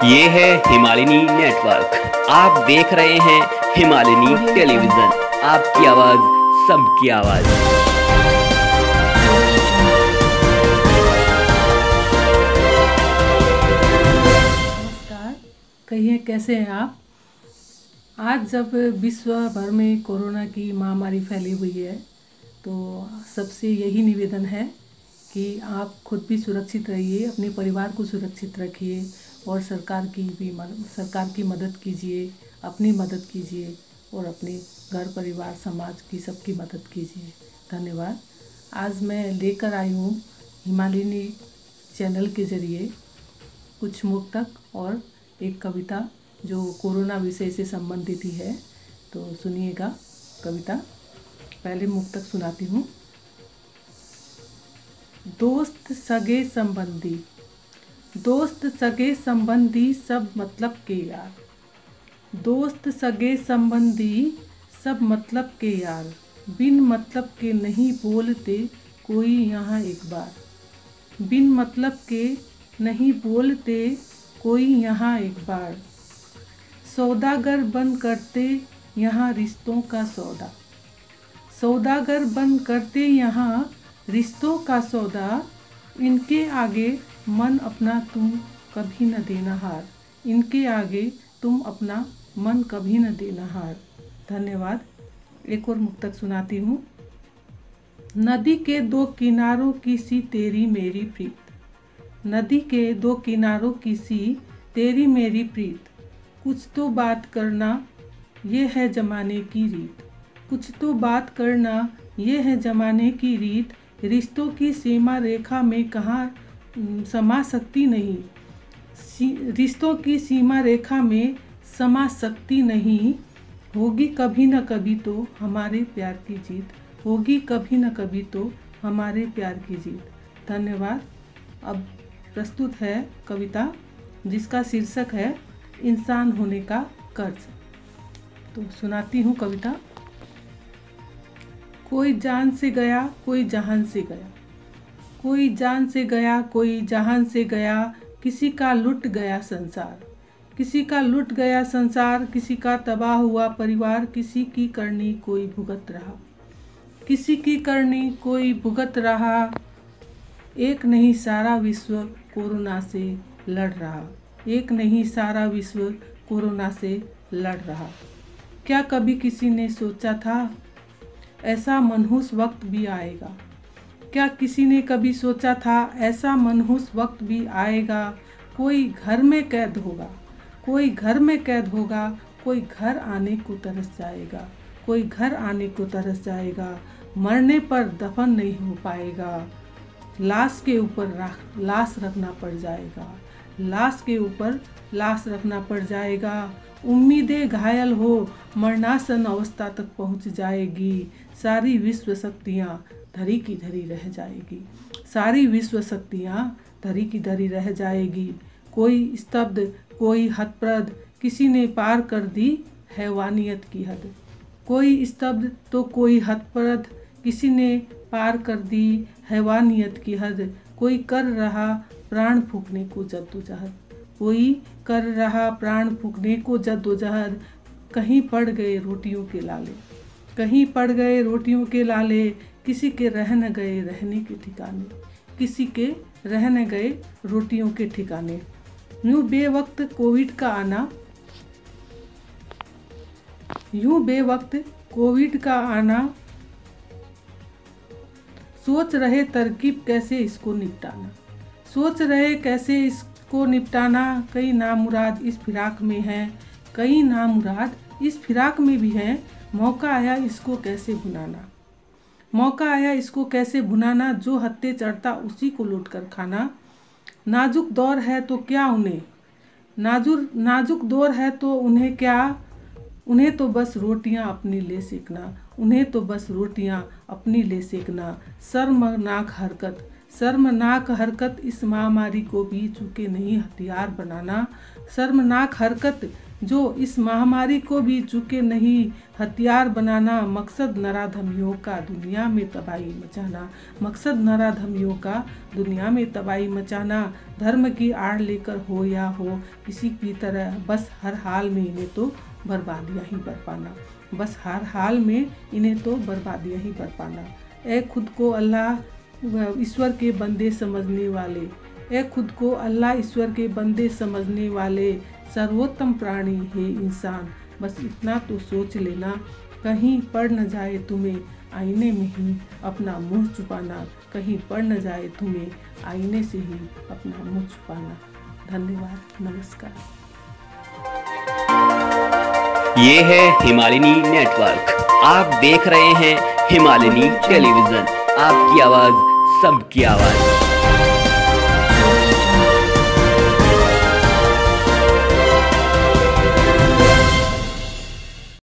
ये है हिमालिनी नेटवर्क। आप देख रहे हैं हिमालिनी टेलीविजन। आपकी आवाज सबकी आवाज। नमस्कार, कहिए कैसे हैं आप। आज जब विश्व भर में कोरोना की महामारी फैली हुई है तो सबसे यही निवेदन है कि आप खुद भी सुरक्षित रहिए, अपने परिवार को सुरक्षित रखिए और सरकार की मदद कीजिए, अपनी मदद कीजिए और अपने घर परिवार समाज की सबकी मदद कीजिए। धन्यवाद। आज मैं लेकर आई हूँ हिमालिनी चैनल के ज़रिए कुछ मुक्तक और एक कविता जो कोरोना विषय से संबंधित ही है। तो सुनिएगा कविता। पहले मुक्तक सुनाती हूँ। दोस्त सगे संबंधी, दोस्त सगे संबंधी सब मतलब के यार, दोस्त सगे संबंधी सब मतलब के यार, बिन मतलब के नहीं बोलते कोई यहाँ एक बार, बिन मतलब के नहीं बोलते कोई यहाँ एक बार, सौदागर बन करते यहाँ रिश्तों का सौदा, सौदागर बन करते यहाँ रिश्तों का सौदा, इनके आगे मन अपना तुम कभी न देना हार, इनके आगे तुम अपना मन कभी न देना हार। धन्यवाद। एक और मुक्तक सुनाती हूँ। नदी के दो किनारों की सी तेरी मेरी प्रीत, नदी के दो किनारों की सी तेरी मेरी प्रीत, कुछ तो बात करना ये है जमाने की रीत, कुछ तो बात करना ये है जमाने की रीत, रिश्तों की सीमा रेखा में कहाँ समा सकती नहीं, रिश्तों की सीमा रेखा में समा सकती नहीं, होगी कभी न कभी तो हमारे प्यार की जीत, होगी कभी न कभी तो हमारे प्यार की जीत। धन्यवाद। अब प्रस्तुत है कविता जिसका शीर्षक है इंसान होने का कर्ज। तो सुनाती हूँ कविता। कोई जान से गया कोई जहान से गया, कोई जान से गया कोई जहान से गया, किसी का लुट गया संसार, किसी का लुट गया संसार, किसी का तबाह हुआ परिवार, किसी की करनी कोई भुगत रहा, किसी की करनी कोई भुगत रहा, एक नहीं सारा विश्व कोरोना से लड़ रहा, एक नहीं सारा विश्व कोरोना से लड़ रहा। क्या कभी किसी ने सोचा था ऐसा मनहूस वक्त भी आएगा, क्या किसी ने कभी सोचा था ऐसा मनहूस वक्त भी आएगा, कोई घर में कैद होगा, कोई घर में कैद होगा, कोई घर आने को तरस जाएगा, कोई घर आने को तरस जाएगा, मरने पर दफन नहीं हो पाएगा, लाश के ऊपर लाश रखना पड़ जाएगा, लाश के ऊपर लाश रखना पड़ जाएगा, उम्मीदें घायल हो मरणासन अवस्था तक पहुंच जाएगी, सारी विश्व शक्तियाँ धरी की धरी रह जाएगी, सारी विश्व शक्तियाँ धरी की धरी रह जाएगी, कोई स्तब्ध कोई हतप्रद, किसी ने पार कर दी हैवानियत की हद, कोई स्तब्ध तो कोई हतप्रद, किसी ने पार कर दी हैवानियत की हद, कोई कर रहा प्राण फूंकने को जद्दोजहद, कोई कर रहा प्राण फूंकने को जद्दोजहद, कहीं पड़ गए रोटियों के लाले, कहीं पड़ गए रोटियों के लाले, किसी के रह न गए रहने के ठिकाने, किसी के रह न गए रोटियों के ठिकाने। यूं बेवक्त कोविड का आना, यूं बेवक्त कोविड का आना, सोच रहे तरकीब कैसे इसको निपटाना, सोच रहे कैसे इसको निपटाना, कई नामुराद इस फिराक में हैं, कई नामुराद इस फिराक में भी हैं, मौका आया इसको कैसे भुनाना, मौका आया इसको कैसे भुनाना, जो हत्थे चढ़ता उसी को लूट कर खाना, नाजुक दौर है तो क्या उन्हें, नाजुक दौर है तो उन्हें क्या, उन्हें तो बस रोटियां अपनी ले सेकना, उन्हें तो बस रोटियां अपनी ले सेकना, शर्मनाक हरकत, शर्मनाक हरकत इस महामारी को भी चूके नहीं हथियार बनाना, शर्मनाक हरकत जो इस महामारी को भी चूके नहीं। हथियार बनाना मकसद नराधमियों का दुनिया में तबाही मचाना, मकसद नराधमियों का दुनिया में तबाही मचाना। धर्म की आड़ लेकर हो या हो किसी की तरह, बस हर हाल में इन्हें तो बर्बादियाँ ही बरपाना, बस हर हाल में इन्हें तो बर्बादियाँ ही बरपाना। ए खुद को अल्लाह ईश्वर के बंदे समझने वाले, ए खुद को अल्लाह ईश्वर के बंदे समझने वाले, सर्वोत्तम प्राणी है इंसान, बस इतना तो सोच लेना कहीं पड़ न जाए तुम्हें आईने में ही अपना मुंह छुपाना, कहीं पड़ न जाए तुम्हें आईने से ही अपना मुंह छुपाना। धन्यवाद, नमस्कार। ये है हिमालयनी नेटवर्क। आप देख रहे हैं हिमालयनी टेलीविजन। आपकी आवाज सबकी आवाज।